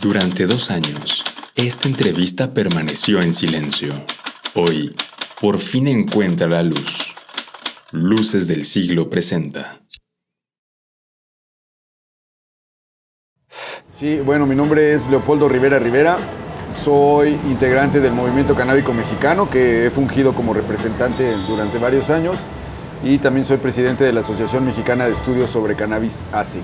Durante 2 años, esta entrevista permaneció en silencio. Hoy, por fin encuentra la luz. Luces del Siglo presenta. Sí, bueno, mi nombre es Leopoldo Rivera Rivera. Soy integrante del Movimiento Canábico Mexicano, que he fungido como representante durante varios años, y también soy presidente de la Asociación Mexicana de Estudios sobre Cannabis, ACE.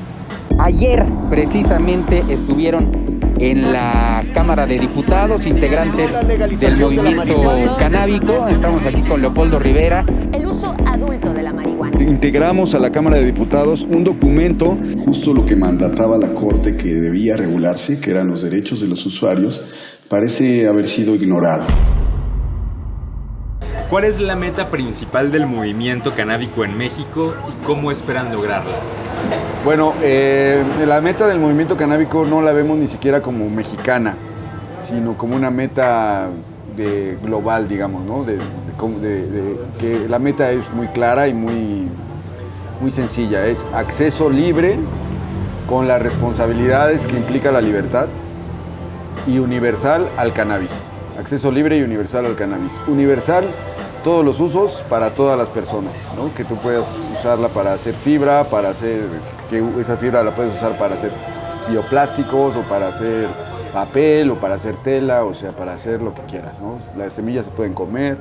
Ayer precisamente estuvieron en la Cámara de Diputados integrantes del movimiento canábico. Estamos aquí con Leopoldo Rivera. El uso adulto de la marihuana. Integramos a la Cámara de Diputados un documento, justo lo que mandataba la Corte que debía regularse, que eran los derechos de los usuarios, parece haber sido ignorado. ¿Cuál es la meta principal del movimiento canábico en México y cómo esperan lograrla? Bueno, la meta del movimiento canábico no la vemos ni siquiera como mexicana, sino como una meta global, digamos, ¿no? Que la meta es muy clara y muy sencilla. Es acceso libre con las responsabilidades que implica la libertad y universal al cannabis. Acceso libre y universal al cannabis. Universal, todos los usos para todas las personas, ¿no? Que tú puedas usarla para hacer fibra, que esa fibra la puedes usar para hacer bioplásticos o para hacer papel o para hacer tela, o sea, para hacer lo que quieras, ¿no? Las semillas se pueden comer,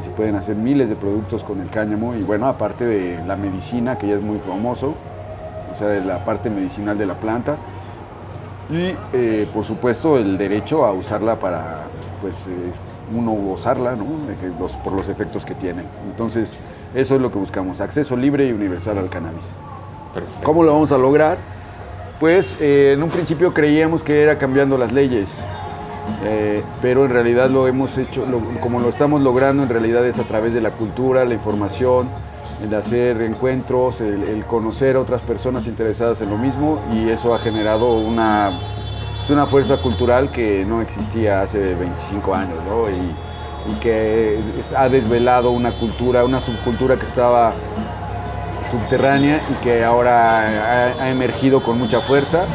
se pueden hacer miles de productos con el cáñamo y bueno, aparte de la medicina, que ya es muy famoso, o sea, de la parte medicinal de la planta y por supuesto el derecho a usarla para, pues, uno gozarla, ¿no? Por los efectos que tiene. Entonces, eso es lo que buscamos, acceso libre y universal al cannabis. Perfecto. ¿Cómo lo vamos a lograr? Pues en un principio creíamos que era cambiando las leyes, pero en realidad lo hemos hecho, como lo estamos logrando en realidad es a través de la cultura, la información, el hacer encuentros, el conocer a otras personas interesadas en lo mismo, y eso ha generado una fuerza cultural que no existía hace 25 años, ¿no? Y que ha desvelado una subcultura que estaba subterránea y que ahora ha emergido con mucha fuerza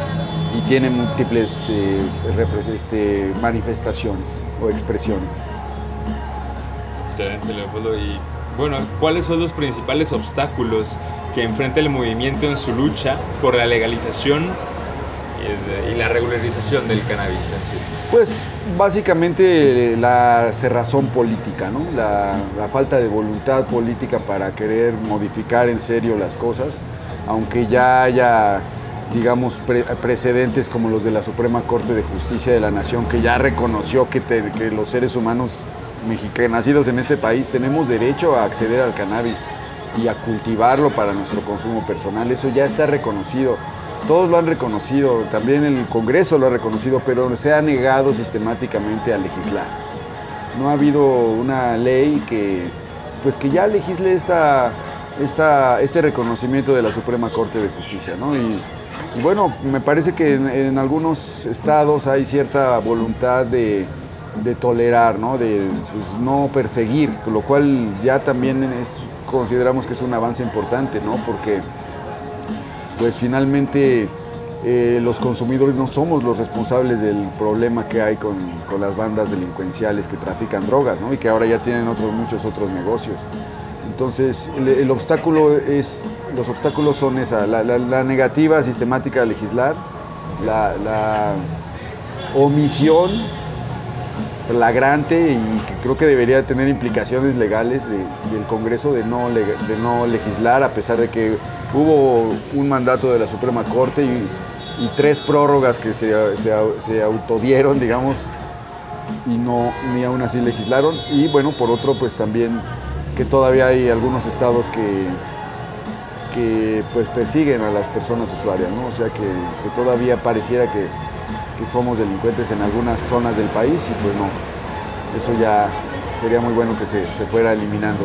y tiene múltiples manifestaciones o expresiones. Excelente, Leopoldo. Y bueno, ¿cuáles son los principales obstáculos que enfrenta el movimiento en su lucha por la legalización y la regularización del cannabis en sí? Pues básicamente la cerrazón política, ¿no? La falta de voluntad política para querer modificar en serio las cosas, aunque ya haya, digamos, precedentes como los de la Suprema Corte de Justicia de la Nación, que ya reconoció que los seres humanos nacidos en este país tenemos derecho a acceder al cannabis y a cultivarlo para nuestro consumo personal. Eso ya está reconocido. Todos lo han reconocido, también el Congreso lo ha reconocido, pero se ha negado sistemáticamente a legislar. No ha habido una ley que ya legisle este reconocimiento de la Suprema Corte de Justicia, ¿no? Y bueno, me parece que en algunos estados hay cierta voluntad de tolerar, ¿no? De no perseguir, lo cual ya también consideramos que es un avance importante, ¿no? Porque pues finalmente los consumidores no somos los responsables del problema que hay con las bandas delincuenciales que trafican drogas, ¿no? Y que ahora ya tienen muchos otros negocios. Entonces los obstáculos son la negativa sistemática de legislar, la omisión flagrante y que creo que debería tener implicaciones legales del Congreso de no legislar, a pesar de que hubo un mandato de la Suprema Corte y 3 prórrogas que se autodieron, digamos, y ni aún así legislaron. Y bueno, por otro, pues también que todavía hay algunos estados que pues persiguen a las personas usuarias, ¿no? O sea que todavía pareciera que somos delincuentes en algunas zonas del país y pues no, eso ya sería muy bueno que se fuera eliminando.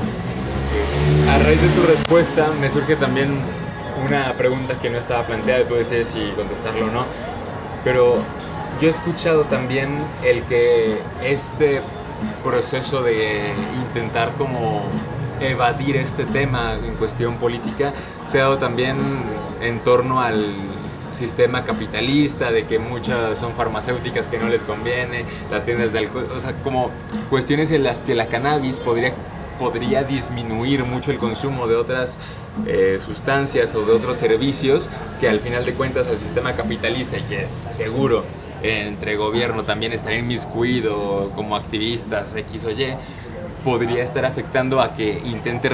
A raíz de tu respuesta me surge también una pregunta que no estaba planteada, tú decides si contestarlo o no, pero yo he escuchado también el que este proceso de intentar como evadir este tema en cuestión política se ha dado también en torno al sistema capitalista, de que muchas son farmacéuticas que no les conviene, las tiendas de alcohol, o sea, como cuestiones en las que la cannabis podría disminuir mucho el consumo de otras sustancias o de otros servicios que al final de cuentas al sistema capitalista, y que seguro entre gobierno también estaría inmiscuido como activistas X o Y, podría estar afectando a que intente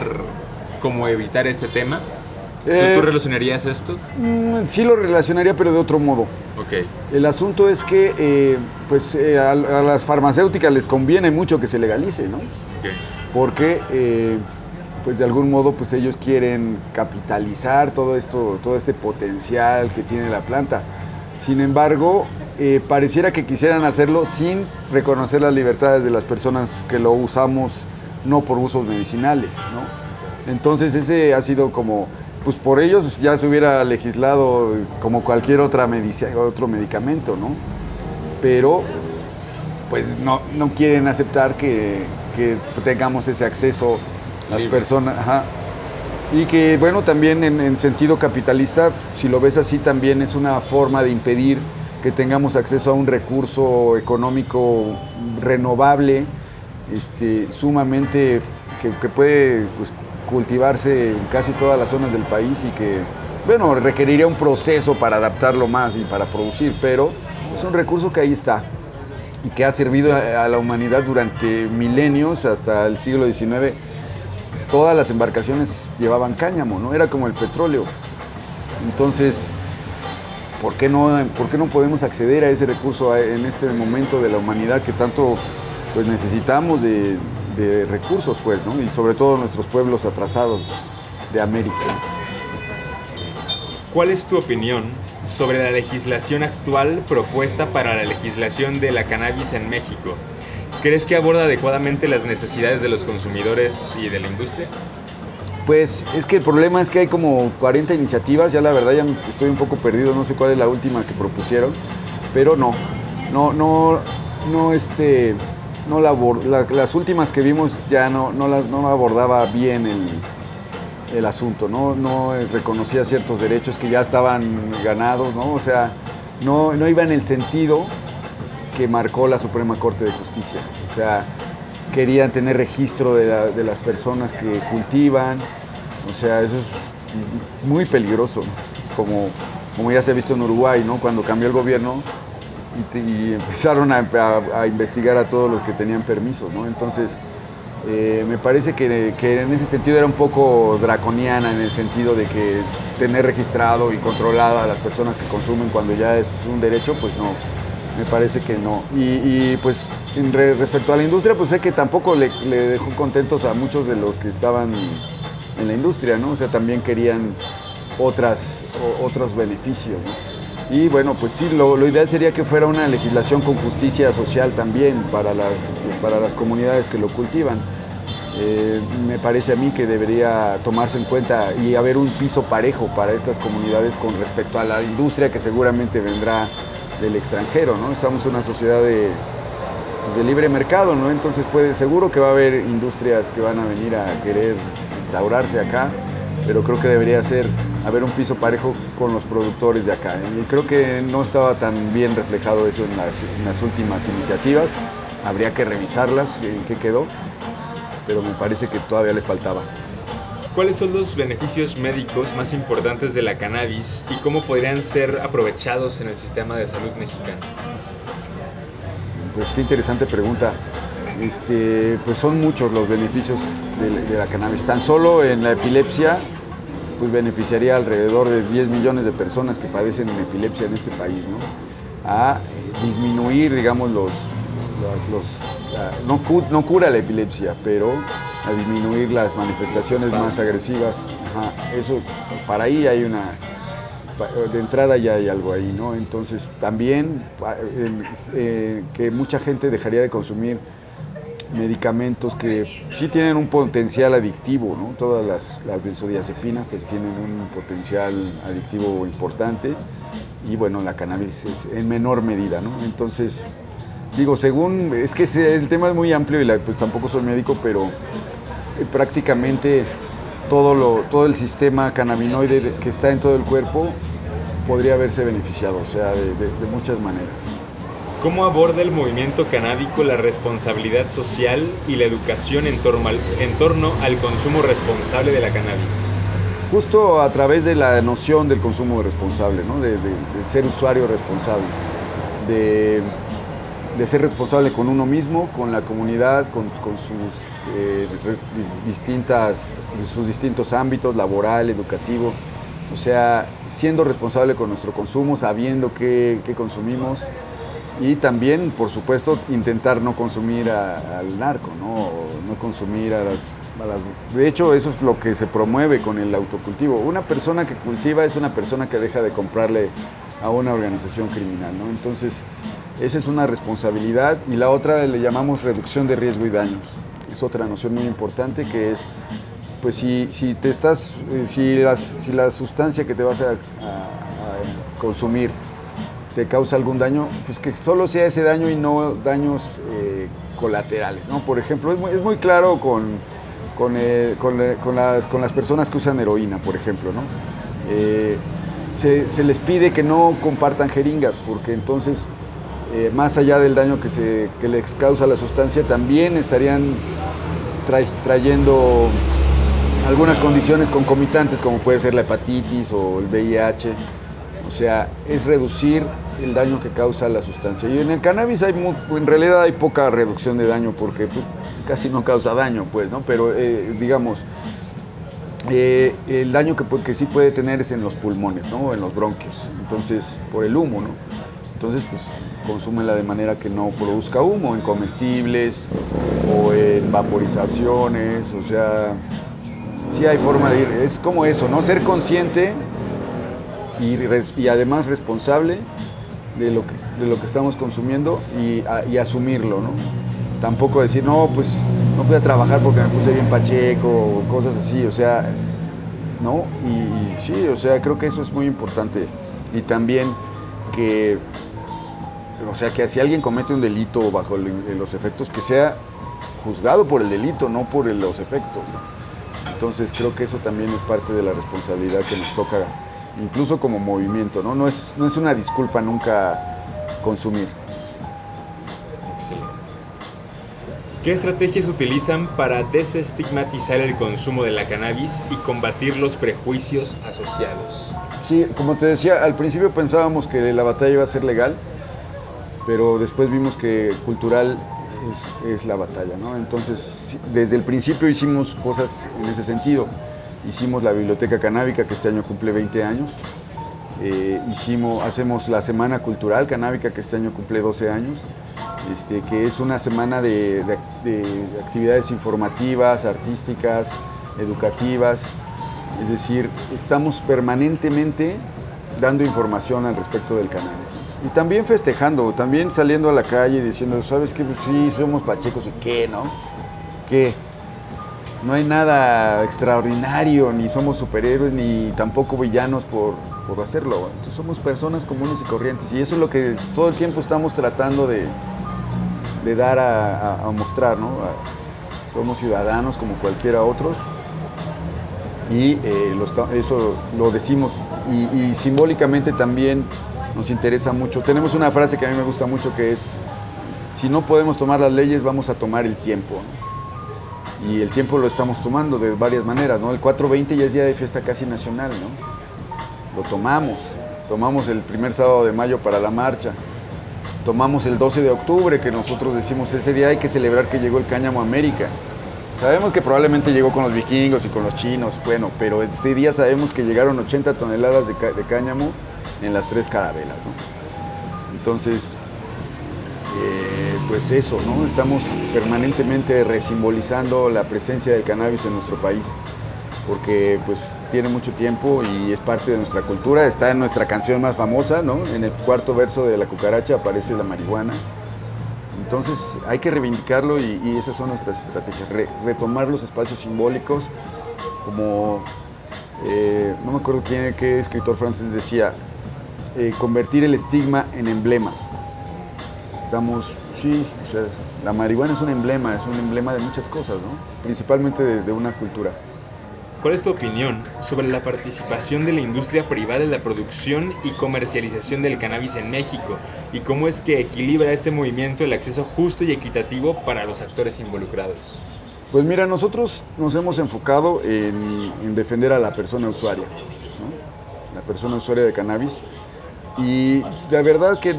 como evitar este tema. ¿Tú relacionarías esto? Sí lo relacionaría, pero de otro modo. Ok. El asunto es que a las farmacéuticas les conviene mucho que se legalice, ¿no? Okay. Porque pues de algún modo pues ellos quieren capitalizar todo este potencial que tiene la planta. Sin embargo, pareciera que quisieran hacerlo sin reconocer las libertades de las personas que lo usamos, no por usos medicinales, ¿no? Entonces ese ha sido como, pues por ellos ya se hubiera legislado como cualquier otro medicamento, ¿no? Pero pues no quieren aceptar que tengamos ese acceso a las personas. Ajá. Y que, bueno, también en sentido capitalista, si lo ves así, también es una forma de impedir que tengamos acceso a un recurso económico renovable, sumamente, que puede pues, cultivarse en casi todas las zonas del país y que, bueno, requeriría un proceso para adaptarlo más y para producir, pero es un recurso que ahí está y que ha servido a la humanidad durante milenios, hasta el siglo XIX. Todas las embarcaciones llevaban cáñamo, ¿no? Era como el petróleo. Entonces, ¿por qué no podemos acceder a ese recurso en este momento de la humanidad que tanto pues, necesitamos de recursos, pues, ¿no? Y sobre todo nuestros pueblos atrasados de América. ¿Cuál es tu opinión sobre la legislación actual propuesta para la legislación de la cannabis en México? ¿Crees que aborda adecuadamente las necesidades de los consumidores y de la industria? Pues es que el problema es que hay como 40 iniciativas, ya la verdad ya estoy un poco perdido, no sé cuál es la última que propusieron, pero las últimas que vimos ya no abordaba bien el asunto, no reconocía ciertos derechos que ya estaban ganados, ¿no? O sea, no iba en el sentido que marcó la Suprema Corte de Justicia. O sea, querían tener registro de las personas que cultivan. O sea, eso es muy peligroso, como ya se ha visto en Uruguay, ¿no? Cuando cambió el gobierno y empezaron a investigar a todos los que tenían permisos, ¿no? Entonces, me parece que en ese sentido era un poco draconiana, en el sentido de que tener registrado y controlado a las personas que consumen cuando ya es un derecho, pues no. Me parece que no. Y pues respecto a la industria, pues sé que tampoco le dejó contentos a muchos de los que estaban en la industria, ¿no? O sea, también querían otros beneficios, ¿no? Y bueno, pues sí, lo ideal sería que fuera una legislación con justicia social también para las comunidades que lo cultivan. Me parece a mí que debería tomarse en cuenta y haber un piso parejo para estas comunidades con respecto a la industria que seguramente vendrá del extranjero, ¿no? Estamos en una sociedad de libre mercado, ¿no? Entonces seguro que va a haber industrias que van a venir a querer instaurarse acá, pero creo que debería haber un piso parejo con los productores de acá, ¿eh? Y creo que no estaba tan bien reflejado eso en las últimas iniciativas. Habría que revisarlas, en qué quedó, pero me parece que todavía le faltaba. ¿Cuáles son los beneficios médicos más importantes de la cannabis y cómo podrían ser aprovechados en el sistema de salud mexicano? Pues qué interesante pregunta. Pues son muchos los beneficios de la cannabis. Tan solo en la epilepsia, pues beneficiaría alrededor de 10 millones de personas que padecen epilepsia en este país, ¿no? A disminuir, digamos, no cura la epilepsia, pero a disminuir las manifestaciones más agresivas. Ajá, eso, para ahí hay de entrada ya hay algo ahí, ¿no? Entonces también que mucha gente dejaría de consumir medicamentos que sí tienen un potencial adictivo, ¿no? Todas las benzodiazepinas pues tienen un potencial adictivo importante y bueno, la cannabis es en menor medida, ¿no? Entonces, digo, es que el tema es muy amplio y pues tampoco soy médico, pero prácticamente todo el sistema cannabinoide que está en todo el cuerpo podría haberse beneficiado, o sea, de muchas maneras. ¿Cómo aborda el movimiento canábico la responsabilidad social y la educación en torno al consumo responsable de la cannabis? Justo a través de la noción del consumo responsable, ¿no? de ser usuario responsable, de ser responsable con uno mismo, con la comunidad, con sus distintos ámbitos, laboral, educativo. O sea, siendo responsable con nuestro consumo, sabiendo qué consumimos. Y también, por supuesto, intentar no consumir al narco, no consumir a las... De hecho, eso es lo que se promueve con el autocultivo. Una persona que cultiva es una persona que deja de comprarle a una organización criminal, ¿no? Entonces, esa es una responsabilidad. Y la otra le llamamos reducción de riesgo y daños. Es otra noción muy importante que es, pues si la sustancia que te vas a consumir te causa algún daño, pues que solo sea ese daño y no daños colaterales, ¿no? Por ejemplo, es muy claro con las personas que usan heroína, por ejemplo, ¿no? Se les pide que no compartan jeringas, porque entonces, más allá del daño que les causa la sustancia, también estarían trayendo algunas condiciones concomitantes, como puede ser la hepatitis o el VIH. O sea, es reducir el daño que causa la sustancia. Y en el cannabis en realidad hay poca reducción de daño porque pues, casi no causa daño, pues, ¿no? Pero digamos, el daño que sí puede tener es en los pulmones, ¿no? En los bronquios. Entonces, por el humo, ¿no? Entonces, pues, consúmela de manera que no produzca humo, en comestibles o en vaporizaciones. O sea, sí hay forma de ir. Es como eso, ¿no? Ser consciente y además responsable de lo que estamos consumiendo y asumirlo, ¿no? Tampoco decir, no, pues no fui a trabajar porque me puse bien pacheco o cosas así, o sea, ¿no? Y sí, o sea, creo que eso es muy importante. Y también que si alguien comete un delito bajo los efectos, que sea juzgado por el delito, no por los efectos, ¿no? Entonces creo que eso también es parte de la responsabilidad que nos toca, incluso como movimiento, ¿no? No es una disculpa nunca consumir. Excelente. ¿Qué estrategias utilizan para desestigmatizar el consumo de la cannabis y combatir los prejuicios asociados? Sí, como te decía, al principio pensábamos que la batalla iba a ser legal, pero después vimos que cultural es la batalla, ¿no? Entonces, desde el principio hicimos cosas en ese sentido. Hicimos la Biblioteca Canábica, que este año cumple 20 años. Hacemos la Semana Cultural Canábica, que este año cumple 12 años, que es una semana de actividades informativas, artísticas, educativas. Es decir, estamos permanentemente dando información al respecto del cannabis, ¿no? Y también festejando, también saliendo a la calle y diciendo, ¿sabes qué? Pues sí, somos pachecos, ¿y qué, no? ¿Qué? No hay nada extraordinario, ni somos superhéroes, ni tampoco villanos por hacerlo. Entonces somos personas comunes y corrientes, y eso es lo que todo el tiempo estamos tratando de dar a mostrar, ¿no? Somos ciudadanos como cualquiera otros, y eso lo decimos, y simbólicamente también nos interesa mucho. Tenemos una frase que a mí me gusta mucho, que es, si no podemos tomar las leyes, vamos a tomar el tiempo, ¿no? Y el tiempo lo estamos tomando de varias maneras, ¿no? El 4/20 ya es día de fiesta casi nacional, ¿no? Lo tomamos el primer sábado de mayo para la marcha, tomamos el 12 de octubre, que nosotros decimos, ese día hay que celebrar que llegó el cáñamo a América. Sabemos que probablemente llegó con los vikingos y con los chinos, bueno, pero este día sabemos que llegaron 80 toneladas de cáñamo en las 3 carabelas, ¿no? Entonces, pues eso, ¿no? Estamos permanentemente resimbolizando la presencia del cannabis en nuestro país, porque pues tiene mucho tiempo y es parte de nuestra cultura. Está en nuestra canción más famosa, ¿no? En el 4º verso de La Cucaracha aparece la marihuana. Entonces hay que reivindicarlo y esas son nuestras estrategias, retomar los espacios simbólicos, como, no me acuerdo qué escritor francés decía, convertir el estigma en emblema. Sí, o sea, la marihuana es un emblema de muchas cosas, ¿no? Principalmente de una cultura. ¿cuál es tu opinión sobre la participación de la industria privada en la producción y comercialización del cannabis en México? ¿Y cómo es que equilibra este movimiento el acceso justo y equitativo para los actores involucrados? Pues mira, nosotros nos hemos enfocado en defender a la persona usuaria, ¿no? La persona usuaria de cannabis. Y la verdad que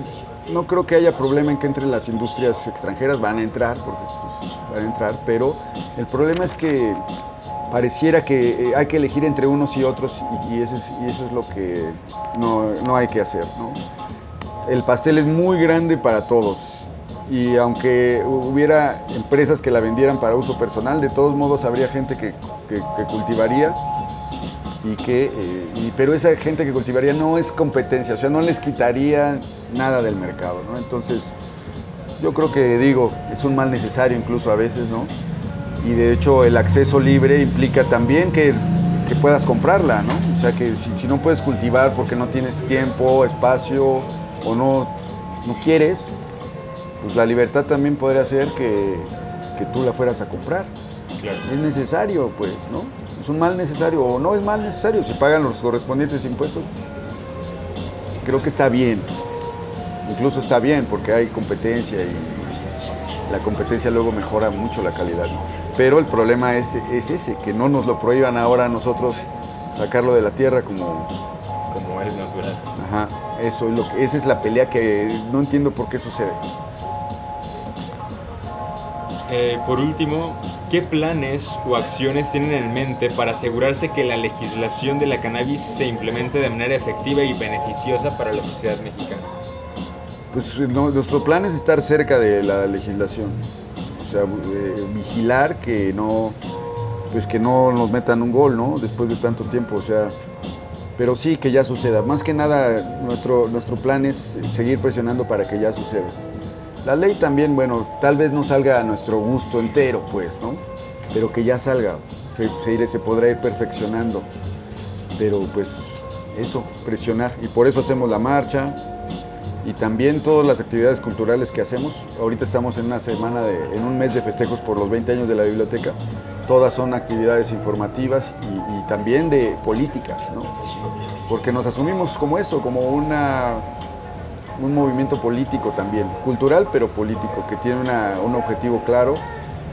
no creo que haya problema en que entren las industrias extranjeras, van a entrar, porque pues, van a entrar, pero el problema es que pareciera que hay que elegir entre unos y otros y eso es lo que no hay que hacer, ¿no? El pastel es muy grande para todos y aunque hubiera empresas que la vendieran para uso personal, de todos modos habría gente que cultivaría pero esa gente que cultivaría no es competencia, o sea, no les quitaría nada del mercado, ¿no? Entonces, yo creo que, es un mal necesario incluso a veces, ¿no? Y de hecho el acceso libre implica también que puedas comprarla, ¿no? O sea, que si no puedes cultivar porque no tienes tiempo, espacio o no quieres, pues la libertad también podría ser que tú la fueras a comprar. Claro. Es necesario, pues, ¿no? Es un mal necesario o no es mal necesario, si pagan los correspondientes impuestos, creo que está bien, incluso está bien porque hay competencia y la competencia luego mejora mucho la calidad, ¿no? Pero el problema es ese, que no nos lo prohíban ahora a nosotros sacarlo de la tierra como es natural. Ajá, esa es la pelea que no entiendo por qué sucede. Por último, ¿qué planes o acciones tienen en mente para asegurarse que la legislación de la cannabis se implemente de manera efectiva y beneficiosa para la sociedad mexicana? Pues nuestro plan es estar cerca de la legislación, o sea, vigilar que no nos metan un gol, ¿no? Después de tanto tiempo, o sea, pero sí que ya suceda. Más que nada, nuestro plan es seguir presionando para que ya suceda. La ley también, bueno, tal vez no salga a nuestro gusto entero, pues, ¿no? Pero que ya salga, se podrá ir perfeccionando. Pero pues eso, presionar. Y por eso hacemos la marcha y también todas las actividades culturales que hacemos. Ahorita estamos en en un mes de festejos por los 20 años de la biblioteca. Todas son actividades informativas y también de políticas, ¿no? Porque nos asumimos como eso, como un movimiento político también, cultural pero político, que tiene un objetivo claro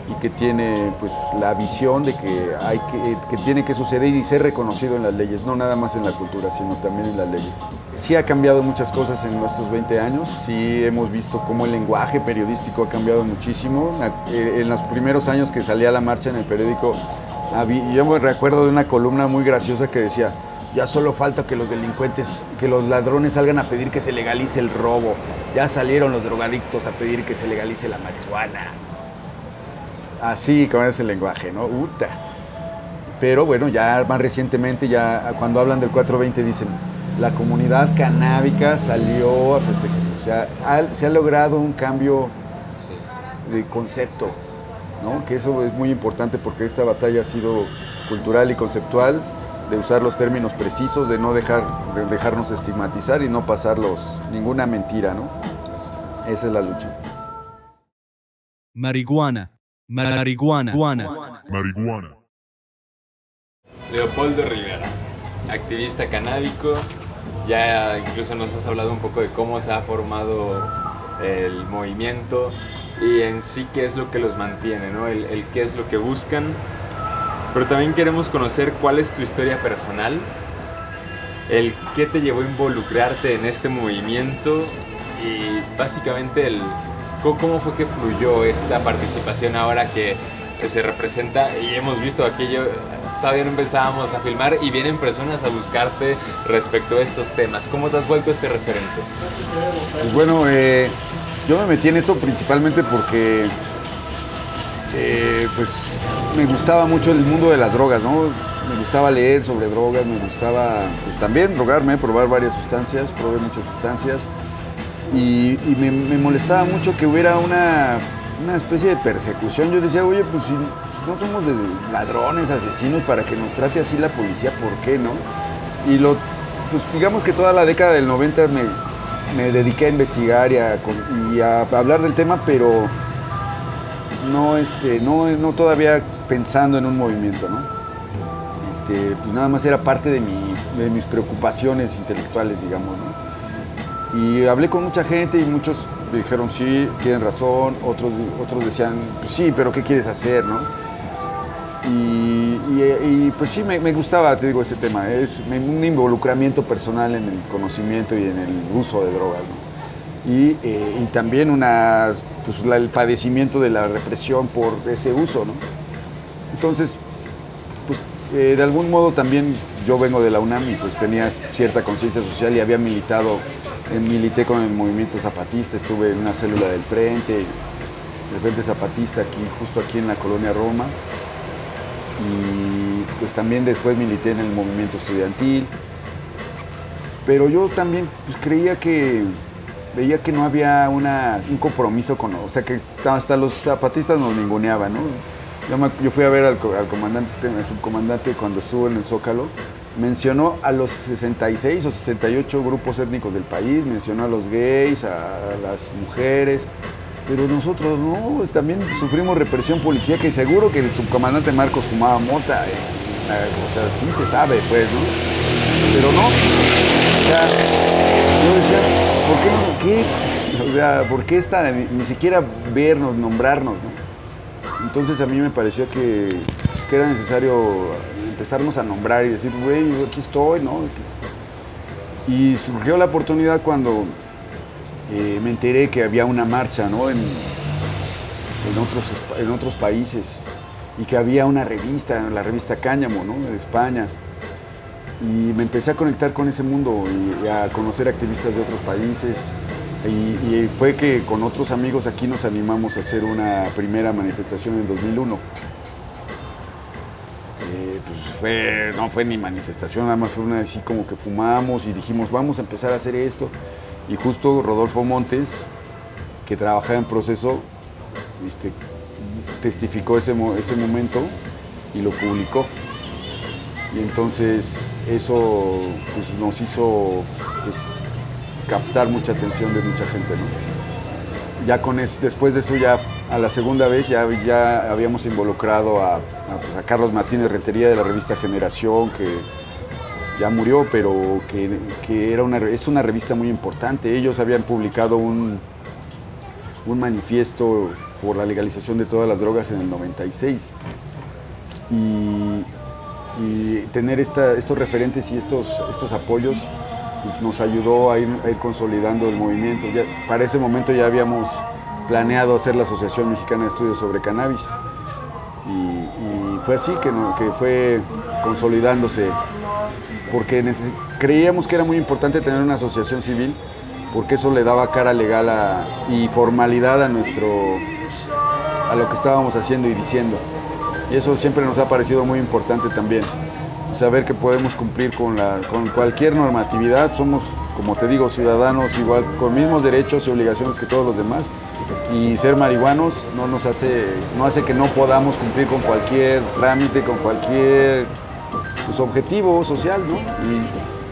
y que tiene pues la visión de que tiene que suceder y ser reconocido en las leyes, no nada más en la cultura, sino también en las leyes. Sí ha cambiado muchas cosas en nuestros 20 años, sí hemos visto cómo el lenguaje periodístico ha cambiado muchísimo. En los primeros años que salía la marcha en el periódico, yo me recuerdo de una columna muy graciosa que decía: ya solo falta que los delincuentes, que los ladrones salgan a pedir que se legalice el robo. Ya salieron los drogadictos a pedir que se legalice la marihuana. Así como es el lenguaje, ¿no? Uta. Pero bueno, ya más recientemente, ya cuando hablan del 420 dicen: la comunidad canábica salió a festejar. O sea, se ha logrado un cambio de concepto, ¿no? Que eso es muy importante porque esta batalla ha sido cultural y conceptual, de usar los términos precisos, de no dejarnos estigmatizar y no pasarlos ninguna mentira, ¿no? Esa es la lucha. Marihuana. Leopoldo Rivera, activista canábico, ya incluso nos has hablado un poco de cómo se ha formado el movimiento y en sí qué es lo que los mantiene, ¿no? El qué es lo que buscan. Pero también queremos conocer cuál es tu historia personal, el qué te llevó a involucrarte en este movimiento y básicamente cómo fue que fluyó esta participación ahora que se representa y hemos visto aquello, todavía no empezábamos a filmar y vienen personas a buscarte respecto a estos temas. ¿Cómo te has vuelto este referente? Pues bueno, yo me metí en esto principalmente porque pues me gustaba mucho el mundo de las drogas, ¿no? Me gustaba leer sobre drogas, me gustaba pues también drogarme, probar varias sustancias, probé muchas sustancias y me molestaba mucho que hubiera una especie de persecución. Yo decía, oye, pues si no somos de ladrones, asesinos, para que nos trate así la policía, ¿por qué no? Y pues digamos que toda la década del 90 me dediqué a investigar y a hablar del tema, pero no todavía pensando en un movimiento, ¿no? pues nada más era parte de mis preocupaciones intelectuales, digamos, ¿no? Y hablé con mucha gente y muchos dijeron, sí, tienen razón, otros decían, pues sí, pero ¿qué quieres hacer, no? Y pues sí, me gustaba, te digo, ese tema, es un involucramiento personal en el conocimiento y en el uso de drogas, ¿no? Y también el padecimiento de la represión por ese uso, ¿no? Entonces, pues de algún modo también yo vengo de la UNAM y pues tenía cierta conciencia social y había milité con el movimiento zapatista, estuve en una célula del Frente Zapatista, justo aquí en la colonia Roma, y pues también después milité en el movimiento estudiantil, pero yo también pues veía que no había un compromiso o sea que hasta los zapatistas nos ninguneaban, ¿no? Yo fui a ver al subcomandante cuando estuvo en el Zócalo. Mencionó a los 66 o 68 grupos étnicos del país, mencionó a los gays, a las mujeres, pero nosotros no, también sufrimos represión policíaca y seguro que el subcomandante Marcos fumaba mota, o sea, sí se sabe, pues, ¿no? Pero no, o sea, yo decía, ¿por qué no? ¿Qué? O sea, ¿por qué ni siquiera vernos, nombrarnos, ¿no? Entonces a mí me pareció que era necesario empezarnos a nombrar y decir, güey, aquí estoy, ¿no? Y surgió la oportunidad cuando me enteré que había una marcha, ¿no? en otros países, y que había una revista, la revista Cáñamo, ¿no? De España. Y me empecé a conectar con ese mundo y a conocer activistas de otros países. Y fue que con otros amigos aquí nos animamos a hacer una primera manifestación en 2001. Pues no fue ni manifestación, nada más fue una así como que fumamos y dijimos, vamos a empezar a hacer esto. Y justo Rodolfo Montes, que trabajaba en Proceso, testificó ese momento y lo publicó. Y entonces eso pues, nos hizo pues, captar mucha atención de mucha gente, ¿no? Ya después de eso, ya a la segunda vez, ya habíamos involucrado a Carlos Martínez Rentería de la revista Generación, que ya murió, pero que es una revista muy importante. Ellos habían publicado un manifiesto por la legalización de todas las drogas en el 96. Y tener estos referentes y estos apoyos pues, nos ayudó a ir consolidando el movimiento. Para ese momento ya habíamos planeado hacer la Asociación Mexicana de Estudios sobre Cannabis. Y fue así que fue consolidándose, porque creíamos que era muy importante tener una asociación civil, porque eso le daba cara legal y formalidad a lo que estábamos haciendo y diciendo. Y eso siempre nos ha parecido muy importante también. Saber que podemos cumplir con cualquier normatividad, somos, como te digo, ciudadanos igual, con mismos derechos y obligaciones que todos los demás. Y ser marihuanos no hace que no podamos cumplir con cualquier trámite, con cualquier pues, objetivo social, ¿no?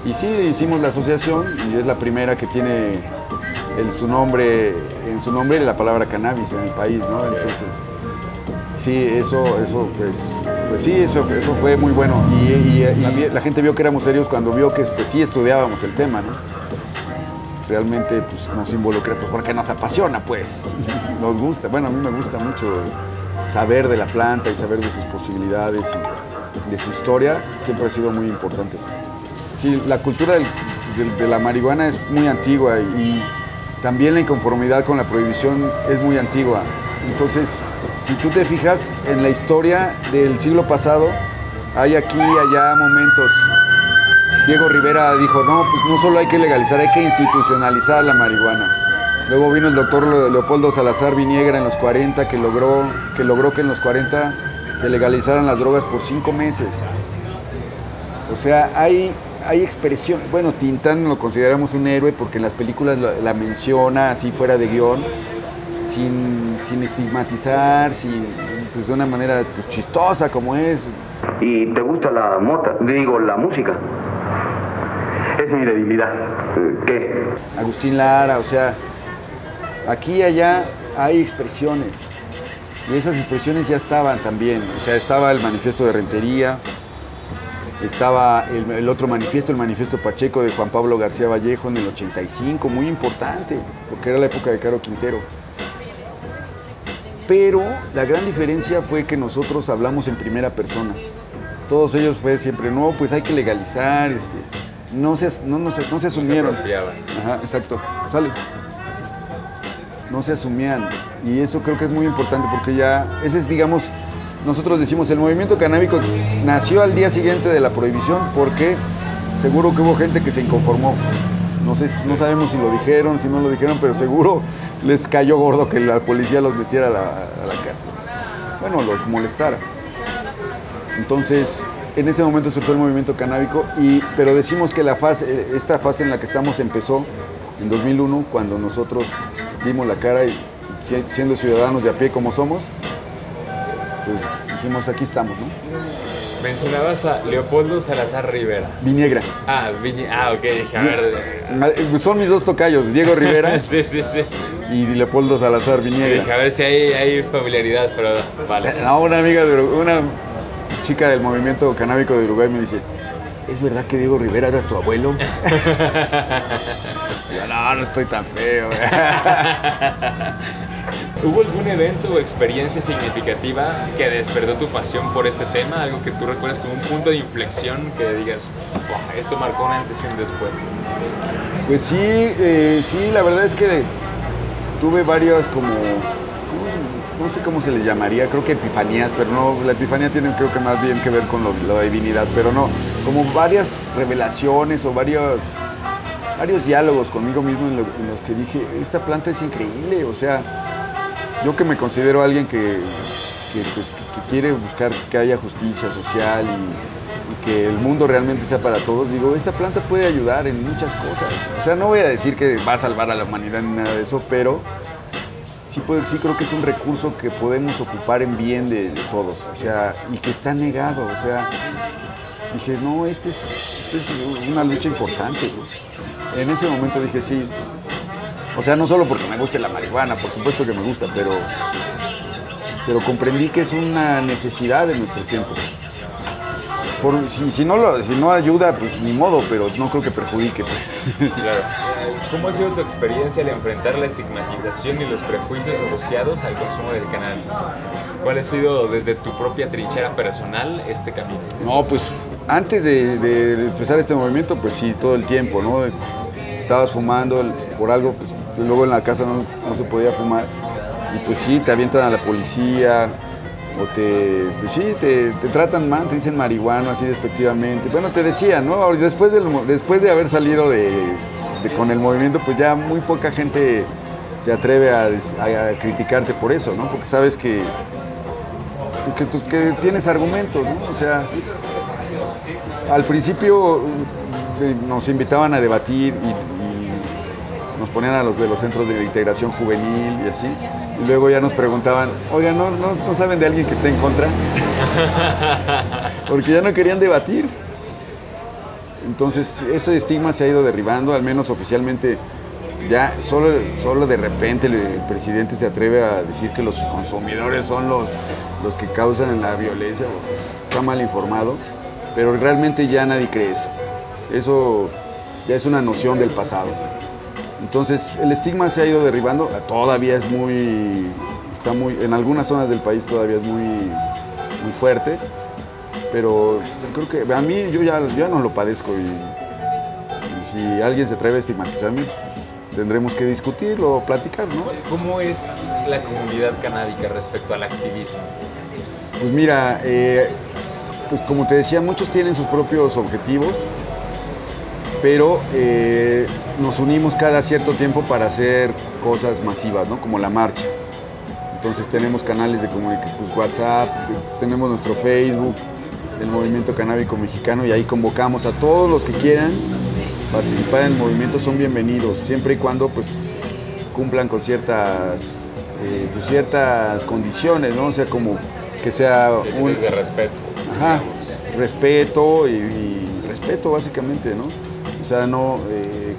Y sí, hicimos la asociación y es la primera que tiene en su nombre la palabra cannabis en el país, ¿no? Entonces, sí, eso fue muy bueno. Y la gente vio que éramos serios cuando vio que pues, sí estudiábamos el tema, ¿no? Realmente pues, nos involucré, pues, porque nos apasiona, pues. Nos gusta, bueno, a mí me gusta mucho saber de la planta y saber de sus posibilidades y de su historia, siempre ha sido muy importante. Sí, la cultura de la marihuana es muy antigua y también la inconformidad con la prohibición es muy antigua. Entonces, si tú te fijas en la historia del siglo pasado, hay aquí y allá momentos. Diego Rivera dijo, no, pues no solo hay que legalizar, hay que institucionalizar la marihuana. Luego vino el doctor Leopoldo Salazar Viniegra en los 40, que logró que en los 40 se legalizaran las drogas por 5 meses. O sea, hay expresión. Bueno, Tintán lo consideramos un héroe porque en las películas la menciona así fuera de guión, sin estigmatizar, pues de una manera pues, chistosa como es. ¿Y te gusta la música? Es mi debilidad. ¿Qué? Agustín Lara, o sea, aquí y allá hay expresiones. Y esas expresiones ya estaban también. O sea, estaba el manifiesto de Rentería. Estaba el otro manifiesto, el manifiesto Pacheco de Juan Pablo García Vallejo en el 85, muy importante, porque era la época de Caro Quintero. Pero la gran diferencia fue que nosotros hablamos en primera persona. Todos ellos fue siempre, no, pues hay que legalizar, no se asumieron. Ajá, exacto, sale. No se asumían. Y eso creo que es muy importante porque ya, ese es, digamos, nosotros decimos, el movimiento canábico nació al día siguiente de la prohibición porque seguro que hubo gente que se inconformó. No sabemos si lo dijeron, si no lo dijeron, pero seguro les cayó gordo que la policía los metiera a la cárcel. Bueno, los molestara. Entonces, en ese momento surgió el movimiento canábico, pero decimos que esta fase en la que estamos empezó en 2001, cuando nosotros dimos la cara y siendo ciudadanos de a pie como somos, pues dijimos, aquí estamos, ¿no? Mencionabas a Leopoldo Salazar Rivera. Viniegra. Ok, dije, a ver. Son mis dos tocayos, Diego Rivera sí. y Leopoldo Salazar Viniegra. Dije, a ver si hay familiaridad, pero vale. No, una chica del movimiento canábico de Uruguay me dice, ¿es verdad que Diego Rivera era tu abuelo? Yo, no estoy tan feo. ¿Hubo algún evento o experiencia significativa que despertó tu pasión por este tema? Algo que tú recuerdas como un punto de inflexión que digas, wow, esto marcó un antes y un después. Pues sí, la verdad es que tuve varias como, no sé cómo se le llamaría, creo que epifanías, pero no, la epifanía tiene creo que más bien que ver con la divinidad, pero no, como varias revelaciones o varios diálogos conmigo mismo en los que dije, esta planta es increíble, o sea, yo que me considero alguien que quiere buscar que haya justicia social y que el mundo realmente sea para todos, digo, esta planta puede ayudar en muchas cosas. O sea, no voy a decir que va a salvar a la humanidad ni nada de eso, pero sí creo que es un recurso que podemos ocupar en bien de todos, o sea, y que está negado, o sea, dije, no, esto es una lucha importante. En ese momento dije, sí. O sea, no solo porque me guste la marihuana, por supuesto que me gusta, pero comprendí que es una necesidad de nuestro tiempo. Si no ayuda, pues ni modo, pero no creo que perjudique, pues. Claro. ¿Cómo ha sido tu experiencia al enfrentar la estigmatización y los prejuicios asociados al consumo del cannabis? ¿Cuál ha sido desde tu propia trinchera personal este camino? No, pues antes de empezar este movimiento, pues sí, todo el tiempo, ¿no? Estabas fumando por algo, pues luego en la casa no se podía fumar y pues sí, te avientan a la policía o te tratan mal, te dicen marihuana así despectivamente. Bueno, te decían, ¿no? Después de haber salido con el movimiento, pues ya muy poca gente se atreve a criticarte por eso, ¿no? Porque sabes que tienes argumentos, ¿no? O sea, al principio nos invitaban a debatir y nos ponían a los de los centros de integración juvenil y así, y luego ya nos preguntaban, oigan, ¿no saben de alguien que esté en contra? Porque ya no querían debatir. Entonces ese estigma se ha ido derribando, al menos oficialmente. Ya solo de repente el presidente se atreve a decir que los consumidores son los que causan la violencia, está mal informado, pero realmente ya nadie cree eso. Eso ya es una noción del pasado. Entonces el estigma se ha ido derribando, todavía en algunas zonas del país todavía es muy fuerte, pero creo que a mí yo ya no lo padezco y si alguien se atreve a estigmatizarme, tendremos que discutirlo o platicar, ¿no? ¿Cómo es la comunidad canábica respecto al activismo? Pues mira, pues como te decía, muchos tienen sus propios objetivos, pero nos unimos cada cierto tiempo para hacer cosas masivas, ¿no? Como la marcha. Entonces tenemos canales de comunicación, pues WhatsApp, tenemos nuestro Facebook, el Movimiento Canábico Mexicano, y ahí convocamos a todos los que quieran participar en el movimiento, son bienvenidos, siempre y cuando pues cumplan con ciertas condiciones, ¿no? O sea, como que sea de respeto. Ajá, respeto y respeto básicamente, ¿no? O sea,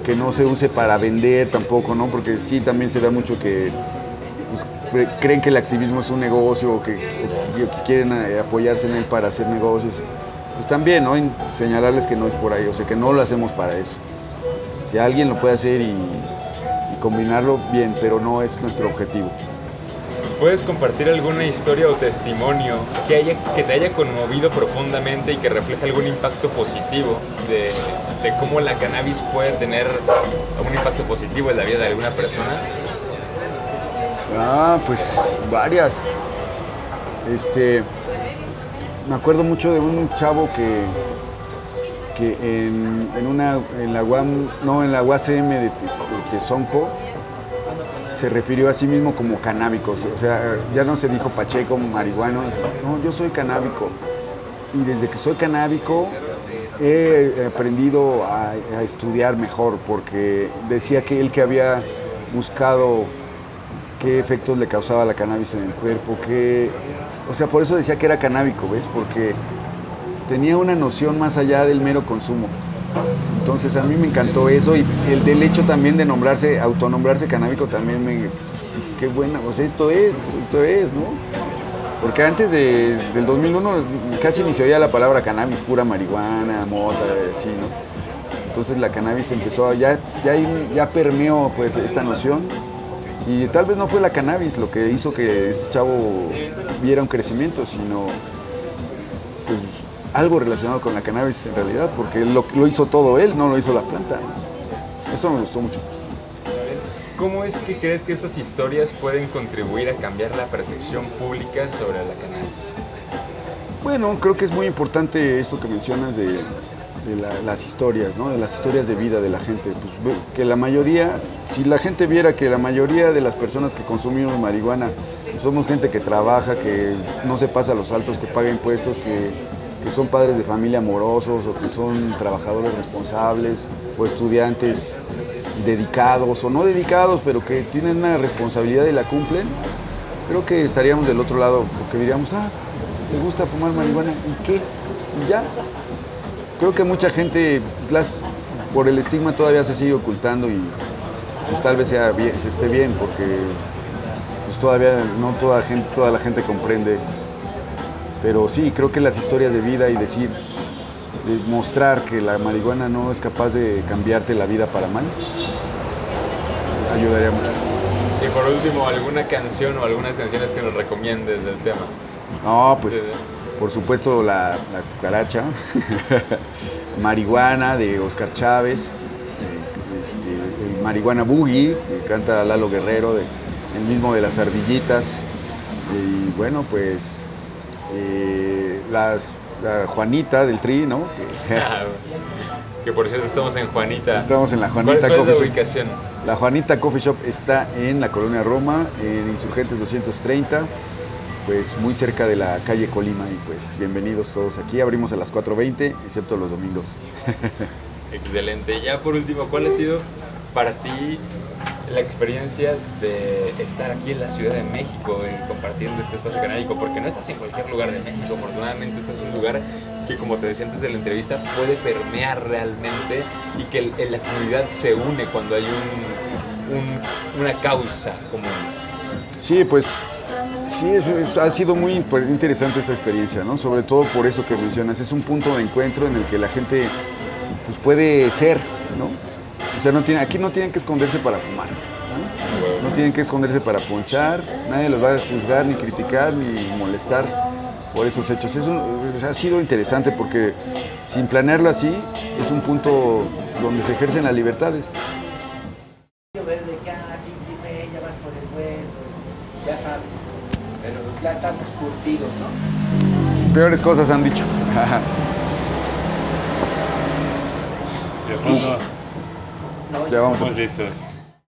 que no se use para vender tampoco, ¿no? Porque sí, también se da mucho que pues, creen que el activismo es un negocio o que quieren apoyarse en él para hacer negocios. pues también, ¿no? Señalarles que no es por ahí, o sea, que no lo hacemos para eso. Si alguien lo puede hacer y combinarlo, bien, pero no es nuestro objetivo. ¿Puedes compartir alguna historia o testimonio que te haya conmovido profundamente y que refleje algún impacto positivo de cómo la cannabis puede tener un impacto positivo en la vida de alguna persona? Pues varias. Me acuerdo mucho de un chavo que en la UAM, no, en la UACM de Tezonco, se refirió a sí mismo como canábico. O sea, ya no se dijo pacheco, marihuano, no, yo soy canábico. Y desde que soy canábico he aprendido a estudiar mejor, porque decía que él que había buscado qué efectos le causaba la cannabis en el cuerpo, o sea, por eso decía que era canábico, ¿ves? Porque tenía una noción más allá del mero consumo. Entonces a mí me encantó eso, y del hecho también de autonombrarse canábico también me dije, qué buena, o sea, esto es, ¿no? Porque antes del 2001 casi ni se oía la palabra cannabis, pura marihuana, mota, así, ¿no? Entonces la cannabis empezó, ya permeó pues esta noción, y tal vez no fue la cannabis lo que hizo que este chavo viera un crecimiento, sino pues algo relacionado con la cannabis en realidad, porque lo hizo todo él, no lo hizo la planta. Eso me gustó mucho. ¿Cómo es que crees que estas historias pueden contribuir a cambiar la percepción pública sobre la cannabis? Bueno, creo que es muy importante esto que mencionas de las historias, ¿no? De las historias de vida de la gente. Pues, que la mayoría, si la gente viera que la mayoría de las personas que consumimos marihuana pues somos gente que trabaja, que no se pasa los altos, que paga impuestos, que son padres de familia amorosos, o que son trabajadores responsables, o estudiantes dedicados o no dedicados, pero que tienen una responsabilidad y la cumplen, creo que estaríamos del otro lado, porque diríamos, ¿le gusta fumar marihuana? ¿Y qué? ¿Y ya? Creo que mucha gente, por el estigma, todavía se sigue ocultando, y pues tal vez se esté bien, porque pues todavía no toda la gente comprende. Pero sí, creo que las historias de vida y de mostrar que la marihuana no es capaz de cambiarte la vida para mal, ayudaría mucho. Y por último, ¿alguna canción o algunas canciones que nos recomiendes del tema? No, pues por supuesto la cucaracha, Marihuana de Oscar Chávez, el Marihuana Boogie, que canta Lalo Guerrero, el mismo de Las Ardillitas, y bueno, pues la Juanita del Tri, ¿no? Que por cierto estamos en Juanita. Estamos en la Juanita ¿Cuál Coffee es la Shop. ubicación? La Juanita Coffee Shop está en la Colonia Roma, en Insurgentes 230, pues muy cerca de la calle Colima, y pues bienvenidos todos aquí. Abrimos a las 4:20, excepto los domingos. Excelente. Ya por último, ¿cuál ha sido para ti la experiencia de estar aquí en la Ciudad de México compartiendo este espacio canábico? Porque no estás en cualquier lugar de México, afortunadamente estás en un lugar que, como te decía antes de la entrevista, puede permear realmente, y que la comunidad se une cuando hay una causa común. Sí, pues sí, ha sido muy interesante esta experiencia, ¿no? Sobre todo por eso que mencionas, es un punto de encuentro en el que la gente pues, puede ser, ¿no? O sea, aquí no tienen que esconderse para fumar, ¿no? No tienen que esconderse para ponchar, nadie los va a juzgar, ni criticar, ni molestar por esos hechos. Ha sido interesante porque, sin planearlo así, es un punto donde se ejercen las libertades. Verde acá, ya vas por el hueso, ya sabes, pero ya estamos curtidos, ¿no? Peores cosas han dicho. De fondo, Ya vamos. estamos listos.